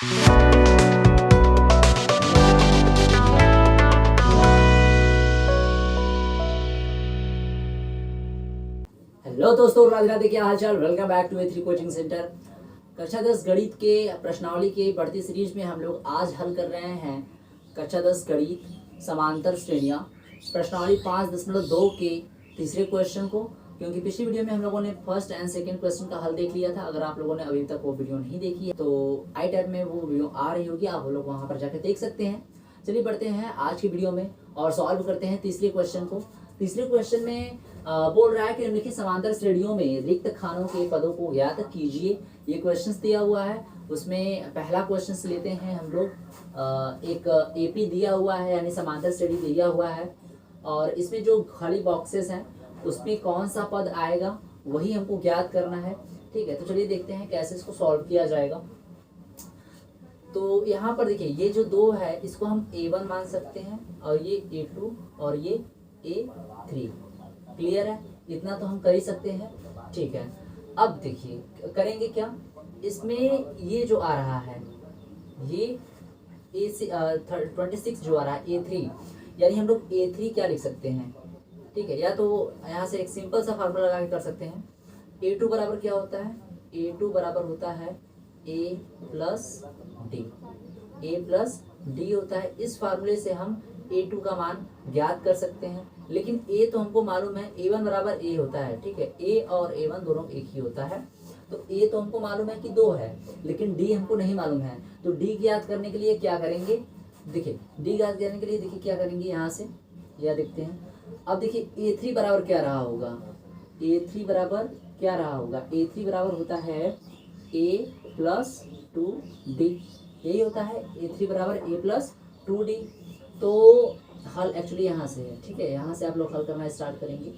Hello दोस्तों, राधे राधे, क्या हाल चाल। Welcome back to A3 coaching centre. कक्षा 10 गणित के प्रश्नावली के बढ़ती सीरीज में हम लोग आज हल कर रहे हैं कक्षा 10 गणित समांतर श्रेणियां प्रश्नावली 5.2 के तीसरे क्वेश्चन को। क्योंकि पिछली वीडियो में हम लोगों ने फर्स्ट एंड सेकंड क्वेश्चन का हल देख लिया था। अगर आप लोगों ने अभी तक वो वीडियो नहीं देखी है तो आई टैब में वो वीडियो आ रही होगी, आप लोग वहाँ पर जाकर देख सकते हैं। चलिए बढ़ते हैं आज की वीडियो में और सॉल्व करते हैं तीसरे क्वेश्चन को। तीसरे क्वेश्चन में बोल रहा है कि निम्नलिखित समांतर श्रेणियों में रिक्त खानों के पदों को ज्ञात कीजिए। ये क्वेश्चंस दिया हुआ है, उसमें पहला क्वेश्चन लेते हैं हम लोग। एक एपी दिया हुआ है यानी समांतर श्रेणी दिया हुआ है, और इसमें जो खाली बॉक्सेस हैं उसमें कौन सा पद आएगा वही हमको ज्ञात करना है। ठीक है, तो चलिए देखते हैं कैसे इसको सॉल्व किया जाएगा। तो यहाँ पर देखिए, ये जो दो है इसको हम A1 मान सकते हैं, और ये A2 और ये A3। क्लियर है, इतना तो हम कर ही सकते हैं। ठीक है, अब देखिए करेंगे क्या। इसमें ये जो आ रहा है ये 26 जो आ रहा है A3, यानी हम लोग A3 क्या लिख सकते हैं। ठीक है, या तो यहाँ से एक सिंपल सा फार्मूला लगा के कर सकते हैं। A2 बराबर क्या होता है, A2 बराबर होता है A प्लस डी होता है। इस फार्मूले से हम A2 का मान ज्ञात कर सकते हैं। लेकिन A तो हमको मालूम है, A1 बराबर A होता है। ठीक है, A और A1 दोनों एक ही होता है। तो A तो हमको मालूम है कि 2 है, लेकिन D हमको नहीं मालूम है। तो D ज्ञात करने के लिए क्या करेंगे, देखिए D ज्ञात करने के लिए देखिए क्या करेंगे, यहाँ से यह देखते हैं। अब देखिए A3 बराबर क्या रहा होगा, A3 बराबर क्या रहा होगा, A3 बराबर होता है A प्लस 2D। यही होता है, A3 बराबर A प्लस 2D। तो हल एक्चुअली यहाँ से है। ठीक है, यहाँ से आप लोग हल करना स्टार्ट करेंगे।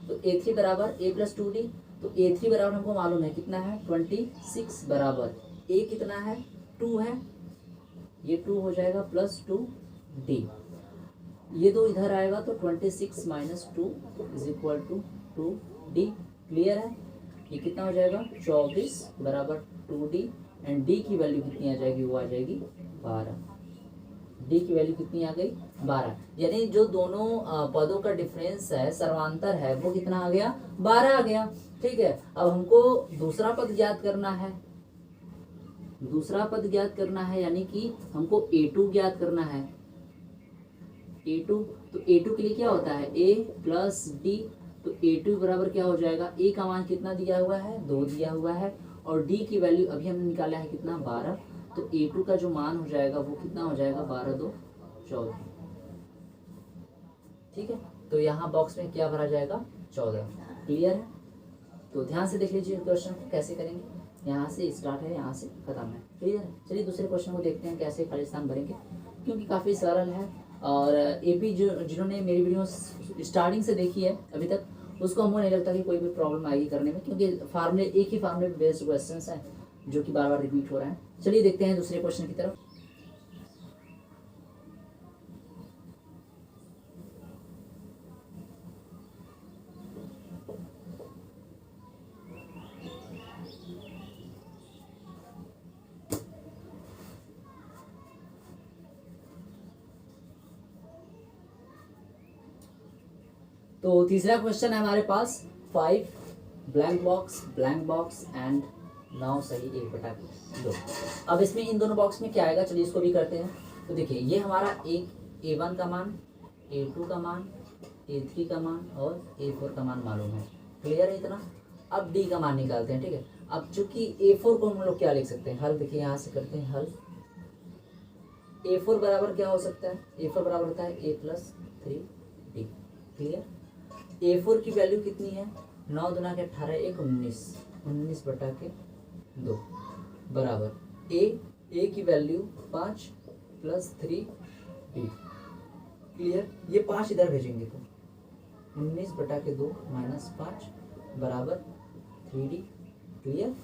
तो A3 बराबर A प्लस 2D। तो A3 बराबर हमको मालूम है कितना है, 26 बराबर A कितना है, 2 है। ये 2 हो जाएगा प्लस 2D। ये दो इधर आएगा तो 26 minus 2 is equal to 2D। Clear है, ये कितना हो जाएगा, 24 बराबर 2D। एंड D की वैल्यू कितनी आ जाएगी, वो आ जाएगी 12। D की वैल्यू कितनी आ गई, 12। यानी जो दोनों पदों का डिफरेंस है, सर्वांतर है, वो कितना आ गया, 12 आ गया। ठीक है, अब हमको दूसरा पद ज्ञात करना है। दूसरा पद ज्ञात करना है यानी कि हमको A2 ज्ञात करना है। A2, तो A2 के लिए क्या होता है, A प्लस D। तो A2 बराबर क्या हो जाएगा, A का मान कितना दिया हुआ है, 2 दिया हुआ है, और D की वैल्यू अभी हमने निकाला है कितना, 12। तो A2 का जो मान हो जाएगा वो कितना हो जाएगा, 12 2 14। ठीक है, तो यहाँ बॉक्स में क्या भरा जाएगा, 14। क्लियर है, तो ध्यान से देख लीजिए क्वेश्चन को कैसे करेंगे। यहाँ से स्टार्ट है, यहाँ से खत्म है। क्लियर है, चलिए दूसरे क्वेश्चन को देखते हैं कैसे खाली स्थान भरेंगे, क्योंकि काफ़ी सरल है। और एपी जो जिन्होंने मेरी वीडियो स्टार्टिंग से देखी है अभी तक, उसको हमको नहीं लगता कि कोई भी प्रॉब्लम आएगी करने में, क्योंकि फार्मूले एक ही फार्मूले पे बेस्ड क्वेश्चंस हैं जो कि बार बार रिपीट हो रहे हैं। चलिए देखते हैं दूसरे क्वेश्चन की तरफ। तो तीसरा क्वेश्चन है हमारे पास, 5 ब्लैंक बॉक्स एंड 9 सही 1/2। अब इसमें इन दोनों बॉक्स में क्या आएगा, चलिए इसको भी करते हैं। तो देखिए ये हमारा एक A1 का मान, A2 का मान, A3 का मान और A4 का मान मालूम है। क्लियर है इतना। अब D का मान निकालते हैं। ठीक है, अब चूंकि A4 को हम लोग क्या लिख सकते हैं, हल। देखिए यहाँ से करते हैं हल। A4 बराबर क्या हो सकता है, A4 बराबर होता है A plus 3D। Clear, A4 की वैल्यू कितनी है, 9 दूना के 18 1 19, 19/2 बराबर A की वैल्यू 5 प्लस 3D। क्लियर, ये 5 इधर भेजेंगे तो 19/2 माइनस 5 बराबर 3D। क्लियर,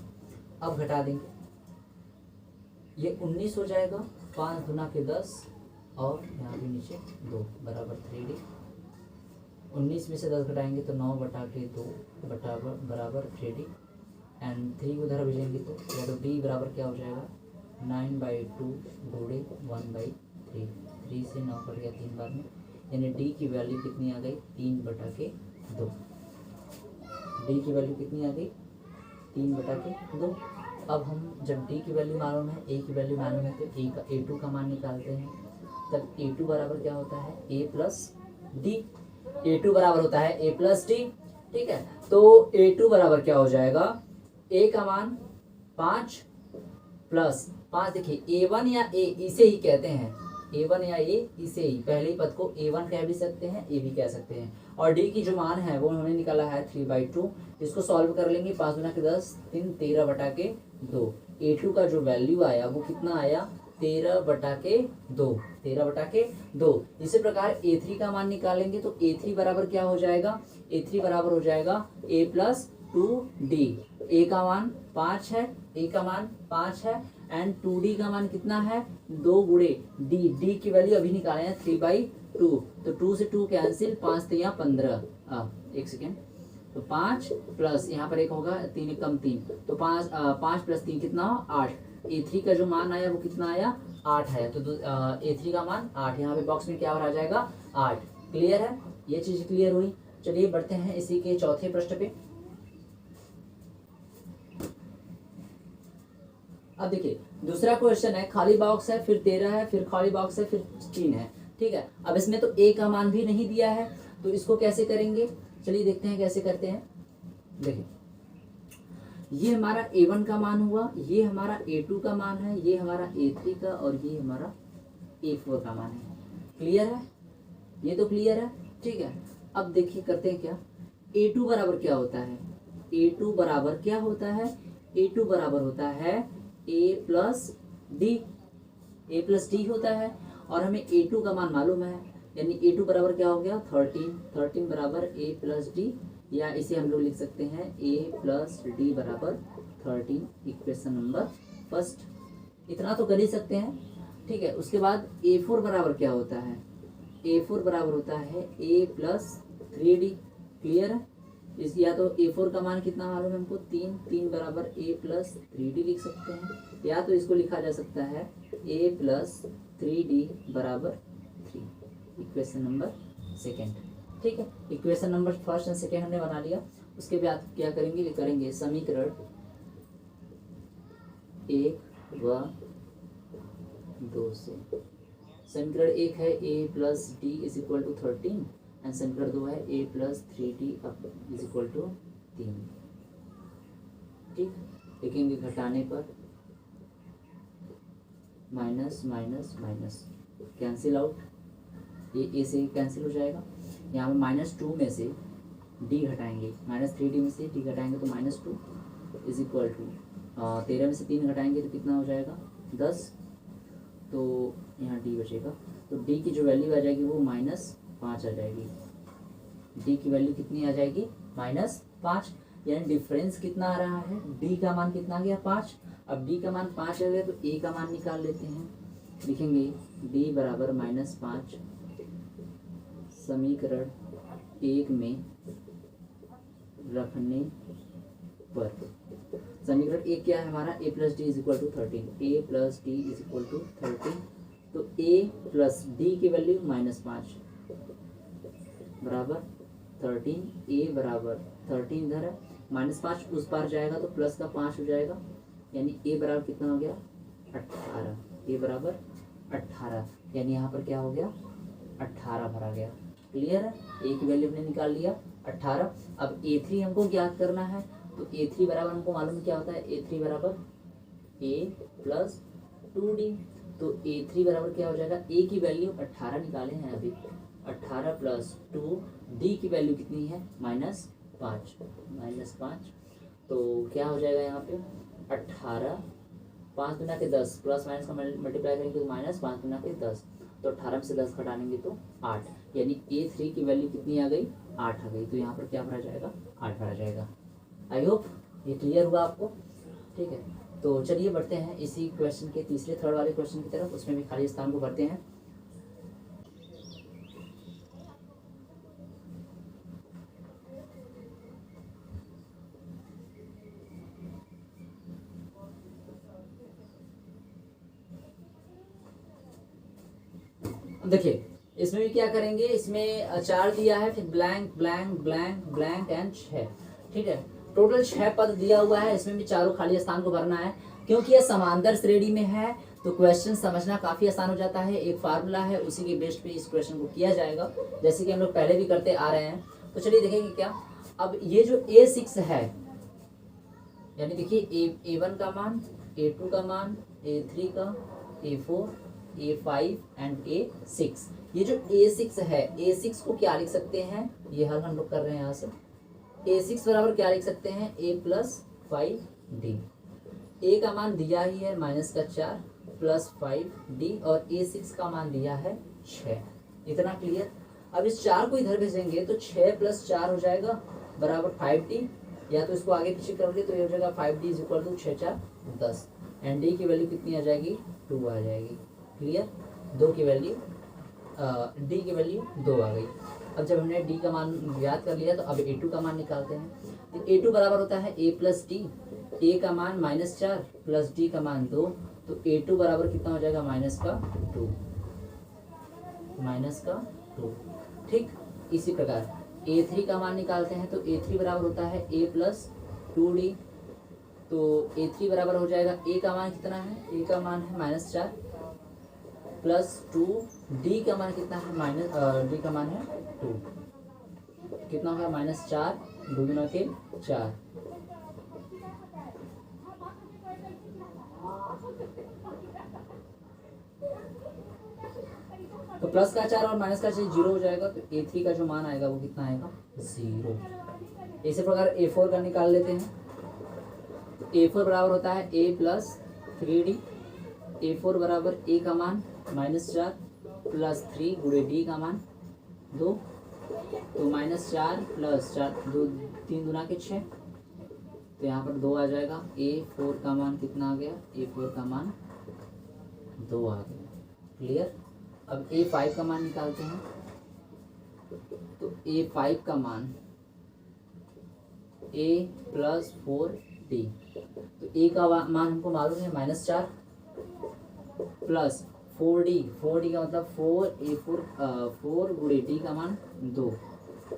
अब घटा देंगे, ये 19 हो जाएगा, 5 दूना के 10 और यहाँ भी नीचे 2 बराबर 3D। 19 में से 10 घटाएंगे तो 9/2 बराबर 3D। एंड 3 उधर भेजेंगे तो D बराबर क्या हो जाएगा, 9/2 गुणे 1/3, 3 से 9 कट गया 3 बार में, यानी डी की वैल्यू कितनी आ गई 3/2। डी की वैल्यू कितनी आ गई 3/2। अब हम जब डी की वैल्यू मालूम है, ए की वैल्यू मालूम है, तो ए का A2 का मान निकालते हैं। तब A2 बराबर क्या होता है A प्लस डी। A2 बराबर होता है A प्लस डी। ठीक है, तो A2 बराबर क्या हो जाएगा, A का मान 5 प्लस 5, देखिए A1 या A इसे ही कहते हैं, A1 या A इसे ही, पहले ही पद को A1 कह भी सकते हैं, A भी कह सकते हैं। और D की जो मान है वो हमने निकाला है 3/2। इसको सॉल्व कर लेंगे, 5 गुना के 10, 3, 13/2। A2 का जो वैल्यू आया वो कितना आया 13/2, 13/2। इसी प्रकार A3 का मान निकालेंगे, तो A3 बराबर क्या हो जाएगा, A3 बराबर हो जाएगा A प्लस 2D। A का मान 5 है, A का मान 5 है, एंड 2D का मान कितना है 2 गुणे D। D की वैल्यू अभी निकाले हैं 3/2, तो 2 से 2 कैंसिल, 5 3 15, एक सेकेंड, तो 5 प्लस यहाँ पर एक होगा 3 कम 3, तो 5 प्लस 3 कितना 8। A3 का जो मान आया वो कितना आया 8 है, तो A3 का मान 8, यहाँ पे बॉक्स में क्या आ जाएगा 8। क्लियर है, ये चीज क्लियर हुई। चलिए बढ़ते हैं इसी के चौथे प्रश्न पे। अब देखिए दूसरा क्वेश्चन है, खाली बॉक्स है, फिर 13 है, फिर खाली बॉक्स है, फिर 3 है। ठीक है, अब इसमें तो A का मान भी नहीं दिया है, तो इसको कैसे करेंगे, चलिए देखते हैं कैसे करते हैं। देखिए ये हमारा A1 का मान हुआ, ये हमारा A2 का मान है, ये हमारा A3 का, और ये हमारा A4 का मान है। क्लियर है, ये तो क्लियर है। ठीक है, अब देखिए करते हैं क्या, A2 बराबर क्या होता है, A2 बराबर क्या होता है, A2 बराबर होता है A plus D, A plus D होता है, और हमें A2 का मान मालूम है, यानी A2 बराबर क्या हो गया 13, 13 बराबर A प्लस डी, या इसे हम लोग लिख सकते हैं A प्लस डी बराबर 13, इक्वेशन नंबर फर्स्ट। इतना तो कर ही सकते हैं। ठीक है, उसके बाद A4 बराबर क्या होता है, A4 बराबर होता है A प्लस 3D। क्लियर है, इस या तो A4 का मान कितना मालूम है हमको 3, 3 बराबर A प्लस 3D लिख सकते हैं, या तो इसको लिखा जा सकता है A प्लस 3D बराबर 3, इक्वेशन नंबर सेकेंड। ठीक है, equation number first and second हमने बना लिया। उसके बाद क्या करेंगे समीकरण 1 व 2 से। समीकरण 1 है A plus d is equal to 13, and समीकरण 2 है A plus 3D is equal to 3। ठीक, लिखेंगे घटाने पर minus minus minus cancel out, ये A से कैंसिल हो जाएगा। यहाँ पे -2 में से D घटाएंगे, -3D में से D घटाएंगे तो -2 इज इक्वल टू 13 में से 3 घटाएंगे तो कितना हो जाएगा 10, तो यहाँ D बचेगा, तो D की जो वैल्यू आ जाएगी वो -5 आ जाएगी। D की वैल्यू कितनी आ जाएगी -5, यानी डिफरेंस कितना आ रहा है, D का मान कितना आ गया 5। अब D का मान 5 आ गया तो A का मान निकाल लेते हैं, लिखेंगे D बराबर -5 समीकरण 1 में रखने पर। समीकरण 1 क्या है हमारा A plus d is equal to 13, A plus d is equal to 13, तो A प्लस डी की वैल्यू -5 बराबर 13, A बराबर 13 इधर है, -5 उस पार जाएगा तो प्लस का 5 हो जाएगा, यानी A बराबर कितना हो गया 18, A बराबर 18, यानी यहाँ पर क्या हो गया 18 भरा गया। क्लियर है, A की वैल्यू हमने निकाल लिया 18। अब A3 हमको ज्ञात करना है, तो A3 बराबर हमको मालूम क्या होता है, A3 बराबर A प्लस 2D, तो A3 बराबर क्या हो जाएगा, A की वैल्यू 18 निकाले हैं अभी, 18 प्लस 2, D की वैल्यू कितनी है -5, तो क्या हो जाएगा यहाँ पे 18, 5 गुना के 10, प्लस माइनस का मल्टीप्लाई करेंगे तो -5 गुना के 10, तो 18 में से 10 घटाएंगे तो 8, यानी A3 की वैल्यू कितनी आ गई 8 आ गई, तो यहाँ पर क्या भरा जाएगा 8 भरा जाएगा। आई होप ये क्लियर हुआ आपको। ठीक है, तो चलिए बढ़ते हैं इसी क्वेश्चन के तीसरे थर्ड वाले क्वेश्चन की तरफ, उसमें भी खाली स्थान को भरते हैं। देखिए इसमें भी क्या करेंगे, इसमें 4 दिया है, फिर blank blank blank blank and 6, ठीक है। टोटल 6 पद दिया हुआ है, इसमें भी चारों खाली स्थान को भरना है। क्योंकि यह समांतर श्रेणी में है तो क्वेश्चन समझना काफ़ी आसान हो जाता है। एक फार्मूला है, उसी के बेस पे इस क्वेश्चन को किया जाएगा, जैसे कि हम लोग पहले भी करते आ रहे हैं। तो चलिए देखेंगे क्या। अब ये जो A6 है, यानी देखिए A1 का मान, A2 का मान, A3 का, A4, A5 एंड A6। ये जो A6 है, A6 को क्या लिख सकते हैं, ये हल हम लोग कर रहे हैं यहाँ से। A6 बराबर क्या लिख सकते हैं, A+5D। A का मान दिया ही है -4 +5D और A6 का मान दिया है 6। इतना क्लियर। अब इस 4 को इधर भेजेंगे तो 6 + 4 हो जाएगा बराबर 5D, या तो इसको आगे पीछे कर ले तो ये हो जाएगा 5D = 6 4 10 एंड D की वैल्यू कितनी आ जाएगी, 2 आ जाएगी। क्लियर। 2 की वैल्यू D की वैल्यू 2 आ गई। अब जब हमने D का मान ज्ञात कर लिया तो अब A2 का मान निकालते हैं। तो A2 बराबर होता है A+D। A का मान -4 + D का मान 2, तो A2 बराबर कितना हो जाएगा, -2। ठीक। इसी प्रकार A3 का मान निकालते हैं तो A3 बराबर होता है A+2D। तो A3 बराबर हो जाएगा, A का मान कितना है, A का मान है -4 +2, D का मान कितना है, D का मान है 2। कितना होगा, -4 2 गुना के 4। तो प्लस का 4 और माइनस का 6 0 हो जाएगा। तो A3 का जो मान आएगा वो कितना आएगा, 0। इसी प्रकार A4 का निकाल लेते हैं। तो A4 बराबर होता है A+3D। A4 बराबर A का मान -4 +3 गुणे D का मान 2। तो -4 + 4 2 3 गुना के 6, तो यहाँ पर 2 आ जाएगा। A4 का मान कितना आ गया, A4 का मान 2 आ गया। क्लियर। अब A5 का मान निकालते हैं। तो A5 का मान A+4D। तो A का मान हमको मालूम है -4 + 4D। 4D का मतलब 4 गुणे D का मान 2,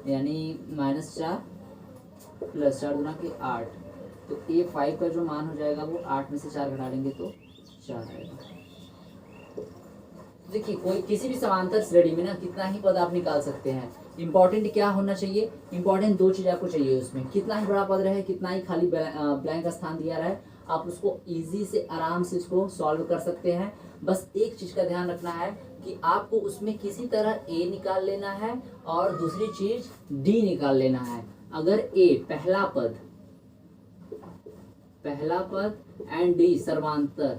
यानी -4 + 4 गुना के 8। तो A5 का जो मान हो जाएगा वो 8 में से 4 घटा लेंगे तो 4 आएगा। देखिए कोई किसी भी समांतर श्रेणी में ना कितना ही पद आप निकाल सकते हैं। इंपॉर्टेंट क्या होना चाहिए, इंपॉर्टेंट 2 चीज़ आपको चाहिए उसमें, कितना ही बड़ा पद रहे, कितना ही खाली ब्लैंक स्थान दिया रहे, आप उसको इजी से आराम से इसको सॉल्व कर सकते हैं। बस एक चीज़ का ध्यान रखना है कि आपको उसमें किसी तरह A निकाल लेना है और दूसरी चीज़ D निकाल लेना है। अगर A पहला पद एंड D सर्वांतर,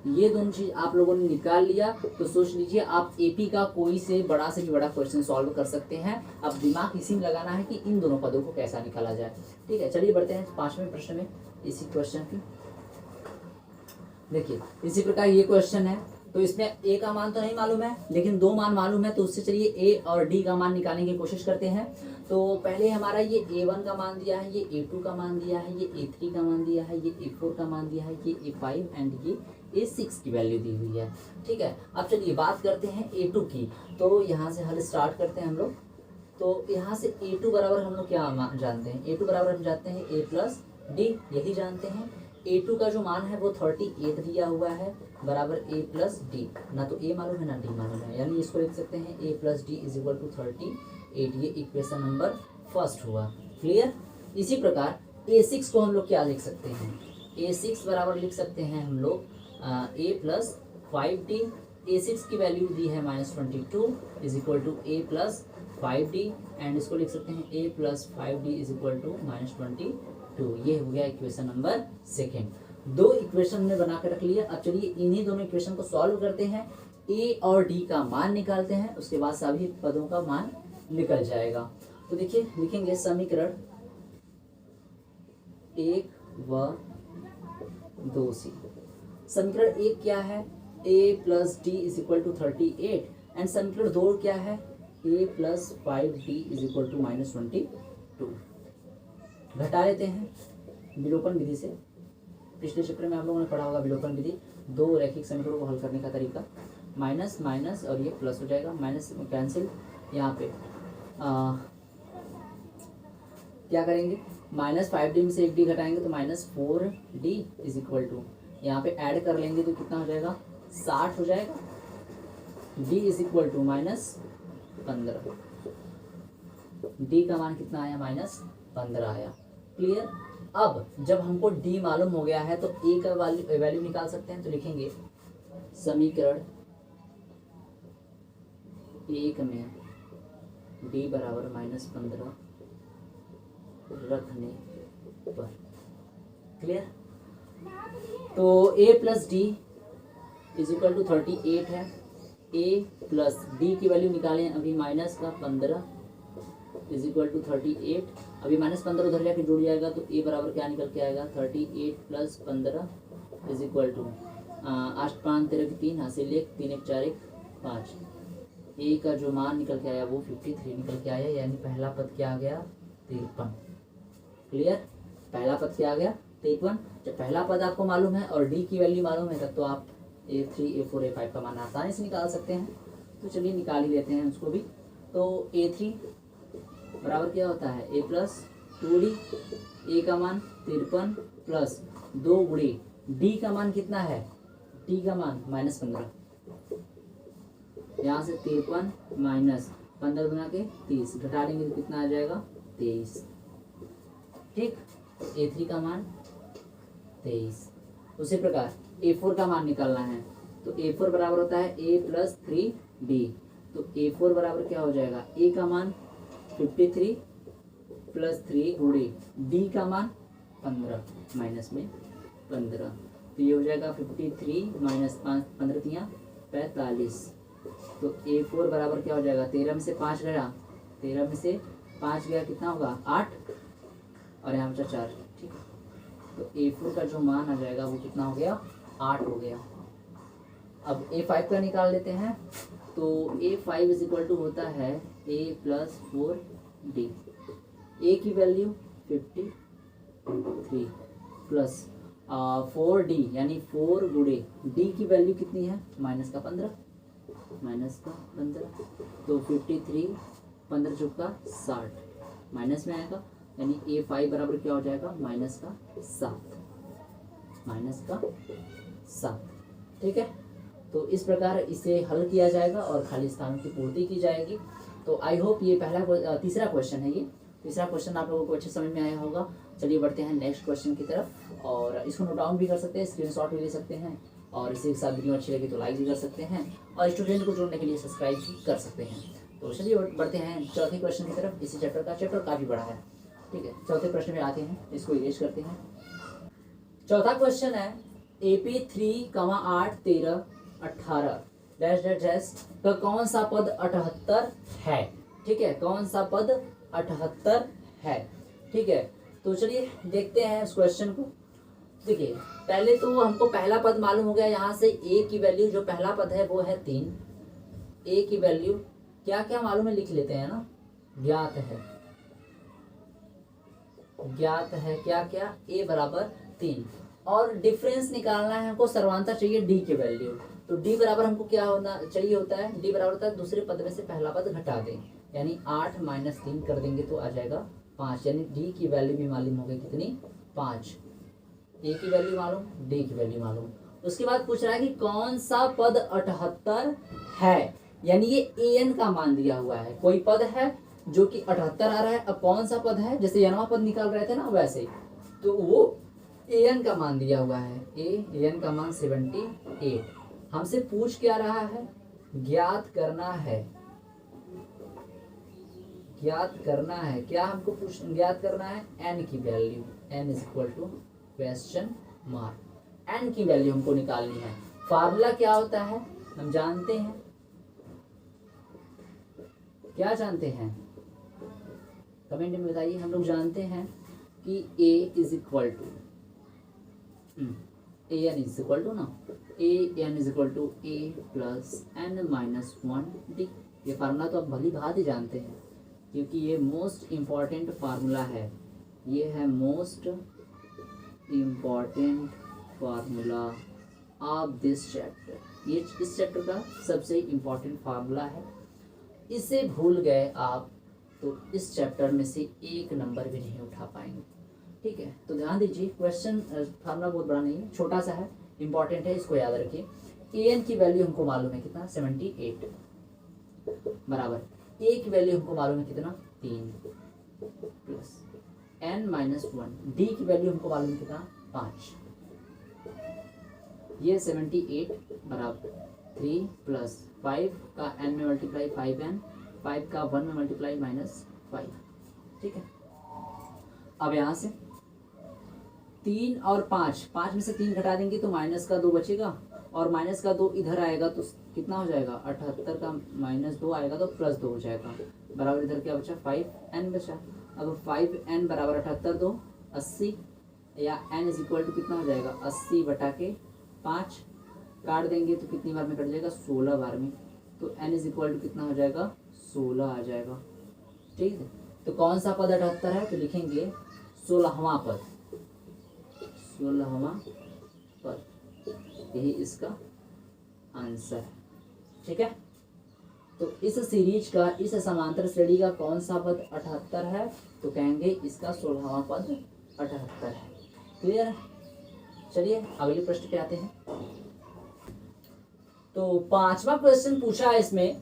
ये दोनों चीज आप लोगों ने निकाल लिया तो सोच लीजिए आप एपी का कोई से भी बड़ा क्वेश्चन सॉल्व कर सकते हैं। अब दिमाग इसी में लगाना है कि इन दोनों पदों को कैसा निकाला जाए। ठीक है, चलिए बढ़ते हैं 5वें प्रश्न में इसी क्वेश्चन की। देखिए इसी प्रकार ये क्वेश्चन है, तो इसमें ए का मान तो नहीं मालूम है लेकिन 2 मान मालूम है, तो उससे चलिए ए और डी का मान निकालने की कोशिश करते हैं। तो पहले हमारा ये A1 का मान दिया है, ये A2 का मान दिया है, ये A3 का मान दिया है, ये A4 का मान दिया है, ये A5 एंड ये A6 की वैल्यू दी हुई है। ठीक है, अब चलिए बात करते हैं A2 की। तो यहाँ से हल स्टार्ट करते हैं हम लोग। तो यहाँ से A2 बराबर हम लोग क्या जानते हैं, A2 बराबर हम जानते हैं A+D, यही जानते हैं। A2 का जो मान है वो 38 दिया हुआ है बराबर A+D, ना तो A मालूम है ना D मालूम है, यानी इसको लिख सकते हैं A+D = 38। ये इक्वेशन नंबर फर्स्ट हुआ। क्लियर। इसी प्रकार A6 को हम लोग क्या लिख सकते हैं, A6 बराबर लिख सकते हैं हम लोग A+5D। A6 की वैल्यू दी है -22 = A+5D एंड इसको लिख सकते हैं A+5D = -22। ये हो गया इक्वेशन नंबर सेकेंड। 2 इक्वेशन ने बना कर रख लिया। अब चलिए इन्हीं दोनों इक्वेशन को सॉल्व करते हैं, ए और डी का मान निकालते हैं, उसके बाद सभी पदों का मान निकल जाएगा। तो देखिए लिखेंगे समीकरण 1 व 2C। समीकरण 1 क्या है, A+D = 38 एंड समीकरण 2 क्या है, A+5D = -22। घटा लेते हैं विलोपन विधि से। पिछले चैप्टर में आप लोगों ने पढ़ा होगा विलोपन विधि, 2 रैखिक समीकरणों को हल करने का तरीका। माइनस माइनस और ये प्लस हो जाएगा, माइनस कैंसिल। यहाँ पे क्या करेंगे, -5d में से 1d घटाएंगे तो -4d इज इक्वल टू, यहाँ पे ऐड कर लेंगे तो कितना हो जाएगा, 60 हो जाएगा। d is equal to -15, d का मान कितना आया, -15 आया। क्लियर। अब जब हमको d मालूम हो गया है तो a का वैल्यू निकाल सकते हैं। तो लिखेंगे समीकरण 1 में d बराबर -15 रखने पर। क्लियर। तो a plus d is equal to 38 है। a प्लस डी की वैल्यू निकालें अभी, -15 इज इक्वल टू 38। अभी -15 उधर जाके जुड़ जाएगा तो a बराबर क्या निकल के आएगा, 38 प्लस 15 इज इक्वल टू 8 5 13 की 3 हासिल 1 3 1 4 1 5। a का जो मान निकल के आया वो 53 निकल के आया, यानी पहला पद क्या आ गया, 53। क्लियर। पहला पद क्या आ गया, 53। जब पहला पद आपको मालूम है और d की वैल्यू मालूम है तब तो आप a3 a4 a5 का मान आसानी से निकाल सकते हैं। तो चलिए निकाल ही लेते हैं उसको भी। तो a3 बराबर क्या होता है, a प्लस 2d, a का मान 53 प्लस 2 गुणे d का मान कितना है, d का मान -15, यहाँ से 53 माइनस 15 गुना के 30 घटा लेंगे तो कितना आ जाएगा, 23। ठीक। a3 का मान 23। उसी प्रकार a4 का मान निकालना है तो a4 बराबर होता है a प्लस 3d। तो a4 बराबर क्या हो जाएगा, a का मान 53 प्लस 3 गुणे d का मान 15 माइनस में 15, तो ये हो जाएगा 53 माइनस 5 15 तियाँ 45। तो a4 बराबर क्या हो जाएगा, 13 में से 5 गया, 13 में से 5 गया कितना होगा, 8 और यहाँ बचा 4। ठीक है। तो a4 का जो मान आ जाएगा वो कितना हो गया, 8 हो गया। अब a5 का निकाल लेते हैं। तो a5 इज इक्वल टू होता है a प्लस 4d। a की वैल्यू 53 प्लस 4d यानी 4 गुणे d की वैल्यू कितनी है, -15 तो 53 15 चौका 60 माइनस में आएगा, यानी a5 बराबर क्या हो जाएगा, -7। ठीक है। तो इस प्रकार इसे हल किया जाएगा और खाली स्थानों की पूर्ति की जाएगी। तो आई होप ये तीसरा क्वेश्चन है। ये तीसरा क्वेश्चन आप लोगों को अच्छे समझ में आया होगा। चलिए बढ़ते हैं नेक्स्ट क्वेश्चन की तरफ, और इसको नोट डाउन भी कर सकते हैं, स्क्रीनशॉट भी ले सकते हैं, और इसी के साथ वीडियो अच्छी लगी तो लाइक भी कर सकते हैं, और स्टूडेंट को जोड़ने के लिए सब्सक्राइब भी कर सकते हैं। तो चलिए बढ़ते हैं चौथे क्वेश्चन की तरफ। इसी चैप्टर काफ़ी बड़ा है। ठीक है। चौथे प्रश्न में आते हैं, इसको इरेज करते हैं। चौथा क्वेश्चन है AP 3, 8, 13, 18 डैश डैश डैश का कौन सा पद 78 है। ठीक है। कौन सा पद 78 है। ठीक है। तो चलिए देखते हैं इस क्वेश्चन को। देखिए पहले तो हमको पहला पद मालूम हो गया। यहाँ से a की वैल्यू जो पहला पद है वो है 3। a की वैल्यू क्या क्या मालूम है लिख लेते हैं ना। ज्ञात है क्या क्या, a बराबर 3, और डिफरेंस निकालना है हमको, सर्वांतर चाहिए d की वैल्यू। तो d बराबर हमको क्या होना चाहिए होता है, d बराबर होता है दूसरे पद में से पहला पद घटा दें, यानी 8 माइनस 3 कर देंगे तो आ जाएगा 5, यानी d की वैल्यू भी मालूम हो गई कितनी, 5। a की वैल्यू मालूम, d की वैल्यू मालूम। उसके बाद पूछ रहा है कि कौन सा पद 78 है, यानी ये an का मान दिया हुआ है। कोई पद है जो कि 78 आ रहा है। अब कौन सा पद है, जैसे यनवा पद निकाल रहे थे ना वैसे, तो वो an का मान दिया हुआ है। an का मान 78। हमसे पूछ क्या रहा है, ज्ञात करना है क्या हमको ज्ञात करना है, n की value, n is equal to question mark, n की वैल्यू हमको निकालनी है। फार्मूला क्या होता है हम जानते हैं, क्या जानते हैं, कमेंट में बताइए। हम लोग जानते हैं कि a is equal to an is equal to ना, an is equal to a plus n minus 1d। ये फार्मूला तो आप भली भांति जानते हैं, क्योंकि ये मोस्ट इम्पॉर्टेंट फार्मूला है। ये है most important formula of this chapter. ये इस चैप्टर का सबसे इम्पोर्टेंट फार्मूला है, इसे भूल गए आप तो इस चैप्टर में से एक नंबर भी नहीं उठा पाएंगे। ठीक है, तो ध्यान दीजिए, क्वेश्चन फार्मूला बहुत बड़ा नहीं है, छोटा सा है, इंपॉर्टेंट है, इसको याद रखिए। ए एन की वैल्यू हमको मालूम है कितना, 78 बराबर ए की वैल्यू हमको मालूम है कितना, 3 प्लस n माइनस 1। डी की वैल्यू हमको मालूम है कितना, 5। ये 78 बराबर 3 प्लस 5 का n में मल्टीप्लाई 5n, 5 का 1 में मल्टीप्लाई -5। ठीक है, अब यहाँ से 3 और 5 में से 3 घटा देंगे तो माइनस का 2 बचेगा, और माइनस का 2 इधर आएगा तो कितना हो जाएगा, 78 का -2 आएगा तो +2 हो जाएगा, बराबर इधर क्या बचा, 5n बचा। अब 5n बराबर 78 2 80, या n इज इक्वल टू कितना हो जाएगा, 80 बटा के 5, काट देंगे तो कितनी बार में कट जाएगा, 16 बार में, तो n इज इक्वल टू कितना हो जाएगा, 16 आ जाएगा। ठीक है, तो कौन सा पद 78 है, तो लिखेंगे 16वां पद, 16वां पद, यही इसका आंसर है। ठीक है, तो इस सीरीज का, इस समांतर श्रेणी का कौन सा पद 78 है, तो कहेंगे इसका 16वां पद 78 है। क्लियर है, चलिए अगले प्रश्न पे आते हैं। तो 5वां क्वेश्चन पूछा है इसमें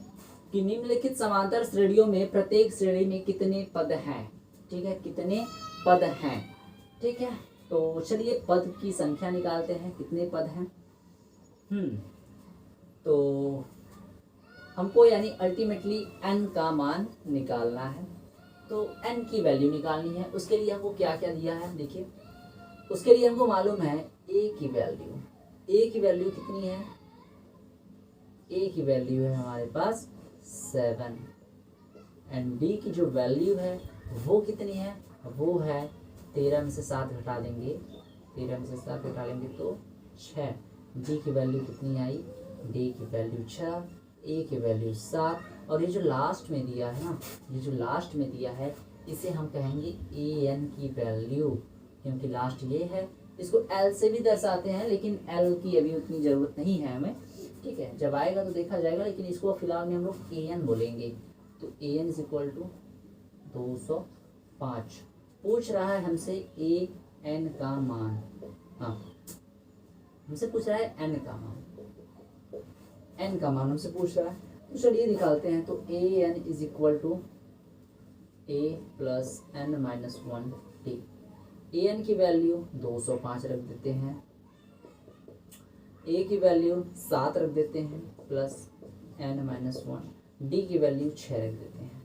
कि निम्नलिखित समांतर श्रेणियों में प्रत्येक श्रेणी में कितने पद हैं। ठीक है, कितने पद हैं। ठीक है, तो चलिए पद की संख्या निकालते हैं, कितने पद हैं। तो हमको यानी अल्टीमेटली n का मान निकालना है, तो n की वैल्यू निकालनी है। उसके लिए हमको क्या क्या दिया है, देखिए, उसके लिए हमको मालूम है a की वैल्यू। a की वैल्यू कितनी है, a की वैल्यू है हमारे पास 7, एंड d की जो वैल्यू है वो कितनी है, वो है 13 में से 7 घटा देंगे, 13 में से 7 घटा लेंगे तो 6। d की वैल्यू कितनी आई, d की वैल्यू 6, a की वैल्यू 7, और ये जो लास्ट में दिया है ना, ये जो लास्ट में दिया है इसे हम कहेंगे an की वैल्यू, क्योंकि लास्ट ये है। इसको l से भी दर्शाते हैं, लेकिन l की अभी उतनी ज़रूरत नहीं है हमें। ठीक है, जब आएगा तो देखा जाएगा, लेकिन इसको फिलहाल में हम लोग an बोलेंगे। तो an इज इक्वल टू 205। पूछ रहा है हमसे an का मान, हाँ हमसे पूछ रहा है n का मान, n का मान हमसे पूछ रहा है, तो चलिए निकालते हैं। तो an is equal to a plus n minus 1 d। an की वैल्यू 205 रख देते हैं, a की वैल्यू 7 रख देते हैं, प्लस n माइनस 1, d की वैल्यू 6 रख देते हैं।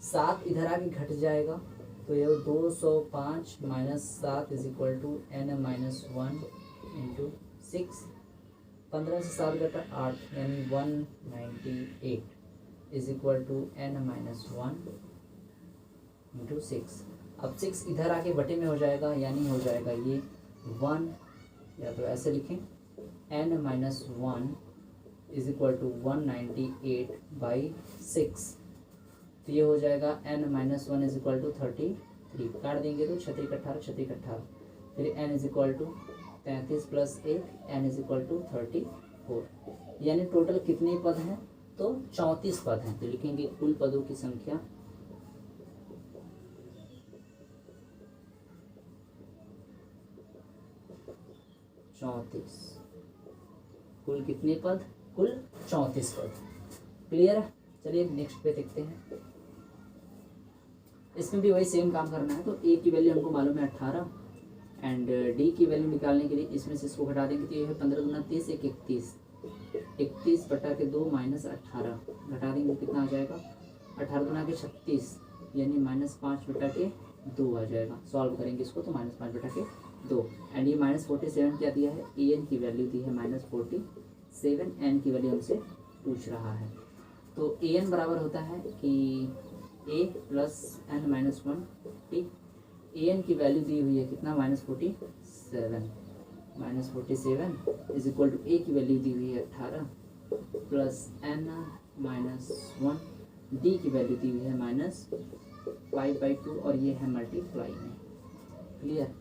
7 इधर आके घट जाएगा, तो ये 205 minus 7 is equal to n minus 1 into 6। 15 से 7 घटा 8, यानी 198 is equal to n minus 1 into 6। अब 6 इधर आके बटे में हो जाएगा, यानी हो जाएगा ये 1, या तो ऐसे लिखें n minus 1 is equal to 198/6। तो ये हो जाएगा n minus 1 is equal to 33। काट देंगे तो 36 18, 36 18, फिर n is equal to 33 plus 1, n is equal to 34। यानी टोटल कितने पद हैं, तो 34 पद हैं। तो लिखेंगे कुल पदों की संख्या 34। कुल कितने पद, कुल 34 पद। क्लियर है, चलिए नेक्स्ट पे देखते हैं। इसमें भी वही सेम काम करना है। तो a की वैल्यू हमको मालूम है 18, एंड d की वैल्यू निकालने के लिए इसमें से इसको घटा देंगे तो ये है 15 दूना 30, 31, 31 बटा के 2 माइनस 18, घटा देंगे कितना आ जाएगा, 18 दूना के 36, यानी -5 बटा के 2 आ जाएगा। सॉल्व करेंगे इसको तो -5 बटा के 2, एंड ये -47 क्या दिया है, an की वैल्यू दी है -47, n की वैल्यू हमसे पूछ रहा है। तो an बराबर होता है कि a plus n minus 1 t। an की वैल्यू दी हुई है कितना, -47 इज इक्वल टू a की वैल्यू दी हुई है 18 प्लस n माइनस 1, d की वैल्यू दी हुई है -5/2, और ये है मल्टीप्लाई में। क्लियर,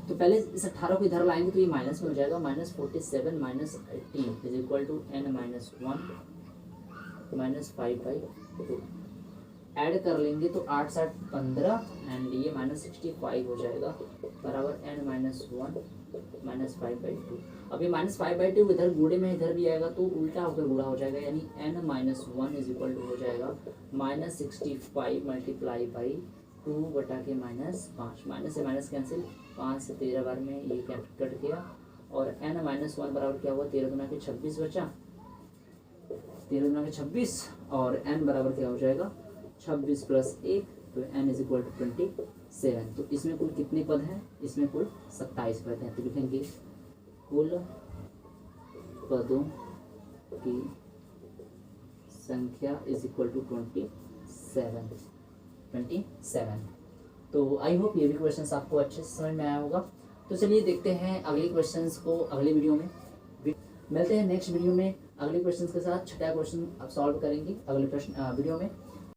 तो पहले इस 18 को इधर लाएंगे तो ये माइनस में हो जाएगा, -47 - 18 is equal to n - 1 - 5/2। Add कर लेंगे तो 8 7 15 एंड ये -65 हो जाएगा बराबर n - 1 - 5/2। अब ये -5/2 इधर गुणे में इधर भी आएगा तो उल्टा होकर गुणा हो जाएगा, यानी n - 1 इज इक्वल टू हो जाएगा -65 मल्टीप्लाई बाई 2 बटा के -5। माइनस से माइनस कैंसिल, 5 से 13 बार में ये कट गया और n - 1 बराबर क्या हुआ, 13 दूना के 26 बचा, 13 दूना के 26 और n बराबर क्या हो जाएगा 26 + 1 तो n इज इक्वल टू 27। तो इसमें कुल कितने पद हैं, इसमें कुल 27 पद हैं। तो लिखेंगे कुल पदों की संख्या इज इक्वल टू 27। तो आई होप ये भी क्वेश्चंस आपको अच्छे से समझ में आया होगा। तो चलिए देखते हैं अगले क्वेश्चंस को अगले वीडियो में। मिलते हैं नेक्स्ट वीडियो में अगले क्वेश्चंस के साथ। छठा क्वेश्चन अब सॉल्व करेंगे अगले प्रश्न वीडियो में।